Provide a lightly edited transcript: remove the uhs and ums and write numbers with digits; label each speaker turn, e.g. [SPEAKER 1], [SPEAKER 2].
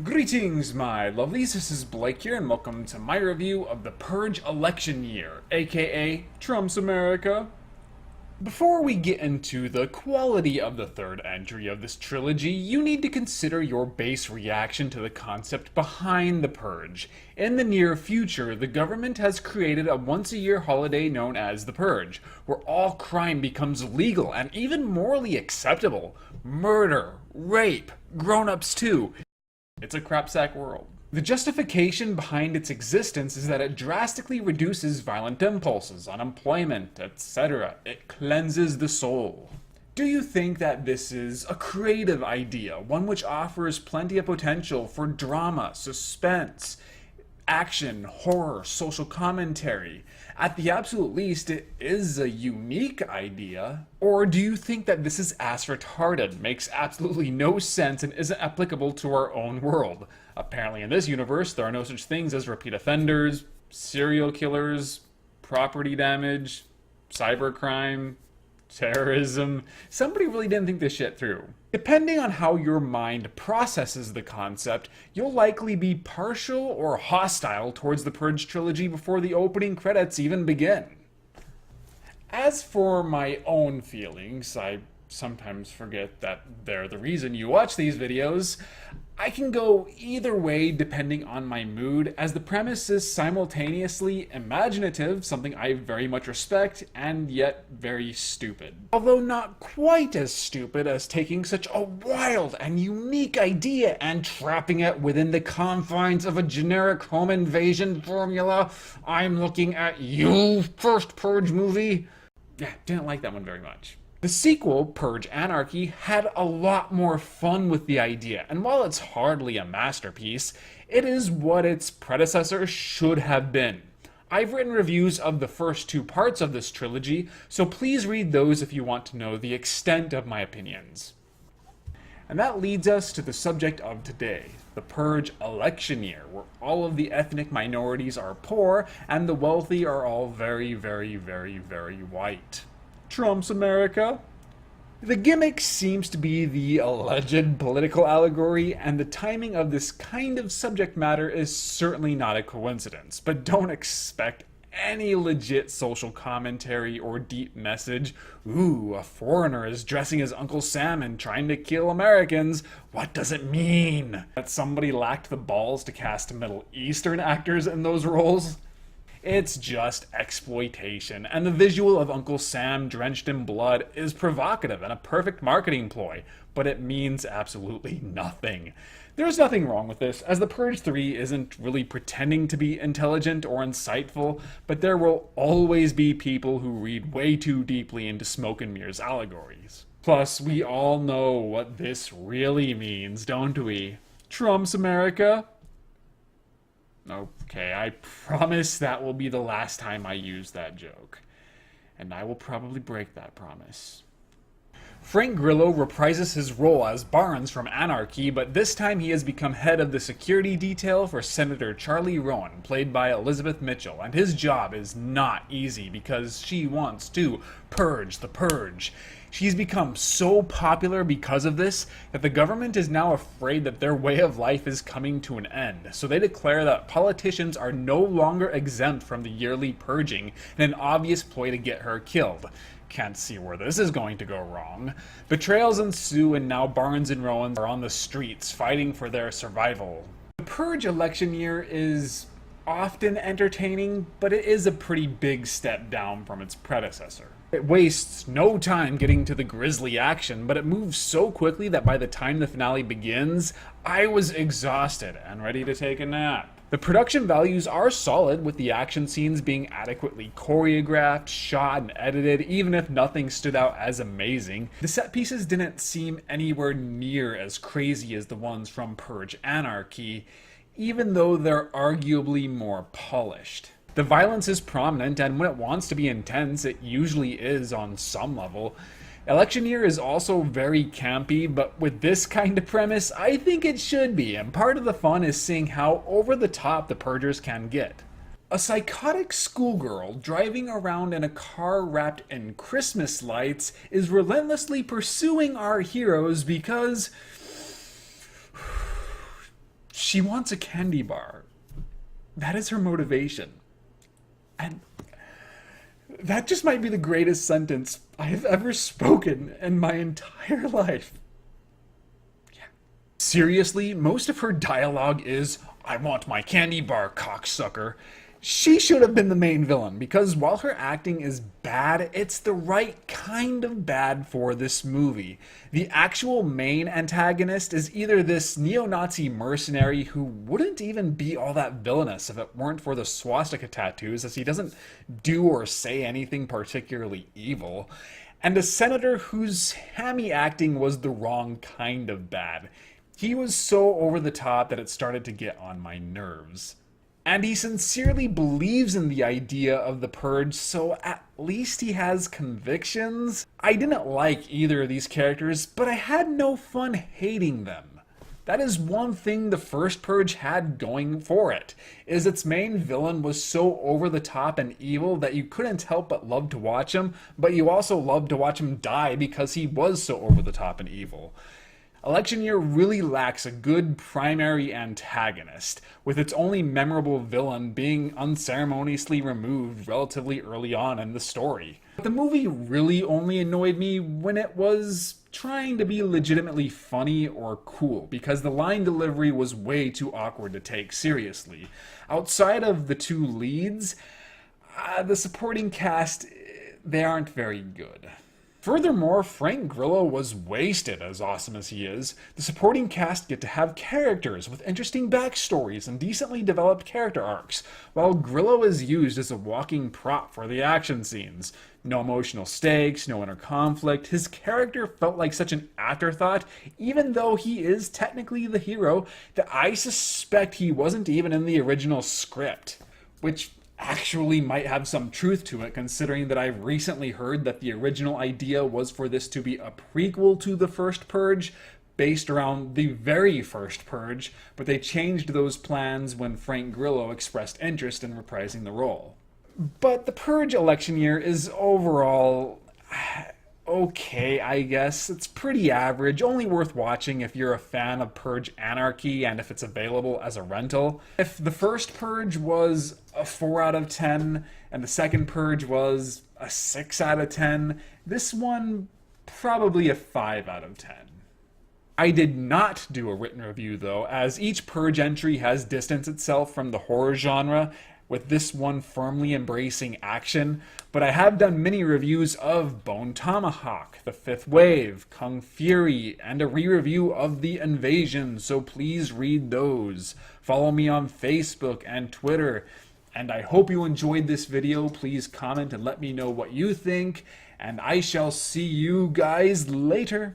[SPEAKER 1] Greetings, my lovelies. This is Blake here, and welcome to my review of the Purge election year, aka Trump's America. Before we get into the quality of the third entry of this trilogy, you need to consider your base reaction to the concept behind the Purge. In the near future, the government has created a once-a-year holiday known as the Purge, where all crime becomes legal and even morally acceptable. Murder, rape, grown-ups too. It's a crapsack world. The justification behind its existence is that it drastically reduces violent impulses, unemployment, etc. It cleanses the soul. Do you think that this is a creative idea, one which offers plenty of potential for drama, suspense, action, horror, social commentary? At the absolute least, it is a unique idea. Or do you think that this is ass retarded, makes absolutely no sense, and isn't applicable to our own world? Apparently in this universe, there are no such things as repeat offenders, serial killers, property damage, cybercrime, terrorism. Somebody really didn't think this shit through. Depending on how your mind processes the concept, you'll likely be partial or hostile towards the Purge trilogy before the opening credits even begin. As for my own feelings, I sometimes forget that they're the reason you watch these videos. I can go either way depending on my mood, as the premise is simultaneously imaginative, something I very much respect, and yet very stupid. Although not quite as stupid as taking such a wild and unique idea and trapping it within the confines of a generic home invasion formula. I'm looking at you, first Purge movie. Yeah, didn't like that one very much. The sequel, Purge Anarchy, had a lot more fun with the idea, and while it's hardly a masterpiece, it is what its predecessor should have been. I've written reviews of the first two parts of this trilogy, so please read those if you want to know the extent of my opinions. And that leads us to the subject of today, the Purge election year, where all of the ethnic minorities are poor and the wealthy are all very, very, very, very white. Trump's America. The gimmick seems to be the alleged political allegory, and the timing of this kind of subject matter is certainly not a coincidence, but don't expect any legit social commentary or deep message. Ooh, a foreigner is dressing as Uncle Sam and trying to kill Americans. What does it mean? That somebody lacked the balls to cast Middle Eastern actors in those roles? It's just exploitation, and the visual of Uncle Sam drenched in blood is provocative and a perfect marketing ploy, but it means absolutely nothing. There's nothing wrong with this, as the Purge 3 isn't really pretending to be intelligent or insightful, but there will always be people who read way too deeply into smoke and mirrors allegories. Plus, we all know what this really means, don't we? Trump's America? Okay, I promise that will be the last time I use that joke. And I will probably break that promise. Frank Grillo reprises his role as Barnes from Anarchy, but this time he has become head of the security detail for Senator Charlie Rowan, played by Elizabeth Mitchell, and his job is not easy because she wants to purge the purge. She's become so popular because of this that the government is now afraid that their way of life is coming to an end, so they declare that politicians are no longer exempt from the yearly purging in an obvious ploy to get her killed. Can't see where this is going to go wrong. Betrayals ensue, and now Barnes and Rowan are on the streets fighting for their survival. The Purge election year is often entertaining, but it is a pretty big step down from its predecessor. It wastes no time getting to the grisly action, but it moves so quickly that by the time the finale begins, I was exhausted and ready to take a nap. The production values are solid, with the action scenes being adequately choreographed, shot, and edited, even if nothing stood out as amazing. The set pieces didn't seem anywhere near as crazy as the ones from Purge Anarchy, even though they're arguably more polished. The violence is prominent, and when it wants to be intense, it usually is on some level. Election year is also very campy, but with this kind of premise, I think it should be, and part of the fun is seeing how over the top the Purgers can get. A psychotic schoolgirl driving around in a car wrapped in Christmas lights is relentlessly pursuing our heroes because She wants a candy bar. That is her motivation. And that just might be the greatest sentence I have ever spoken in my entire life. Yeah. Seriously, most of her dialogue is, "I want my candy bar, cocksucker." She should have been the main villain, because while her acting is bad, it's the right kind of bad for this movie. The actual main antagonist is either this neo-Nazi mercenary who wouldn't even be all that villainous if it weren't for the swastika tattoos, as he doesn't do or say anything particularly evil, and a senator whose hammy acting was the wrong kind of bad. He was so over the top that it started to get on my nerves. And he sincerely believes in the idea of the Purge, so at least he has convictions. I didn't like either of these characters, but I had no fun hating them. That is one thing the first Purge had going for it, is its main villain was so over the top and evil that you couldn't help but love to watch him, but you also loved to watch him die because he was so over the top and evil. Election Year really lacks a good primary antagonist, with its only memorable villain being unceremoniously removed relatively early on in the story. But the movie really only annoyed me when it was trying to be legitimately funny or cool, because the line delivery was way too awkward to take seriously. Outside of the two leads, the supporting cast, they aren't very good. Furthermore, Frank Grillo was wasted, as awesome as he is. The supporting cast get to have characters with interesting backstories and decently developed character arcs, while Grillo is used as a walking prop for the action scenes. No emotional stakes, no inner conflict. His character felt like such an afterthought, even though he is technically the hero, that I suspect he wasn't even in the original script. Which actually might have some truth to it, considering that I've recently heard that the original idea was for this to be a prequel to the first Purge, based around the very first Purge, but they changed those plans when Frank Grillo expressed interest in reprising the role. But the Purge Election Year is overall okay, I guess. It's pretty average, only worth watching if you're a fan of Purge Anarchy and if it's available as a rental. If the first Purge was a 4 out of 10 and the second Purge was a 6 out of 10, this one probably a 5 out of 10. I did not do a written review though, as each Purge entry has distanced itself from the horror genre, with this one firmly embracing action, but I have done many reviews of Bone Tomahawk, The Fifth Wave, Kung Fury, and a re-review of The Invasion, so please read those. Follow me on Facebook and Twitter, and I hope you enjoyed this video. Please comment and let me know what you think, and I shall see you guys later.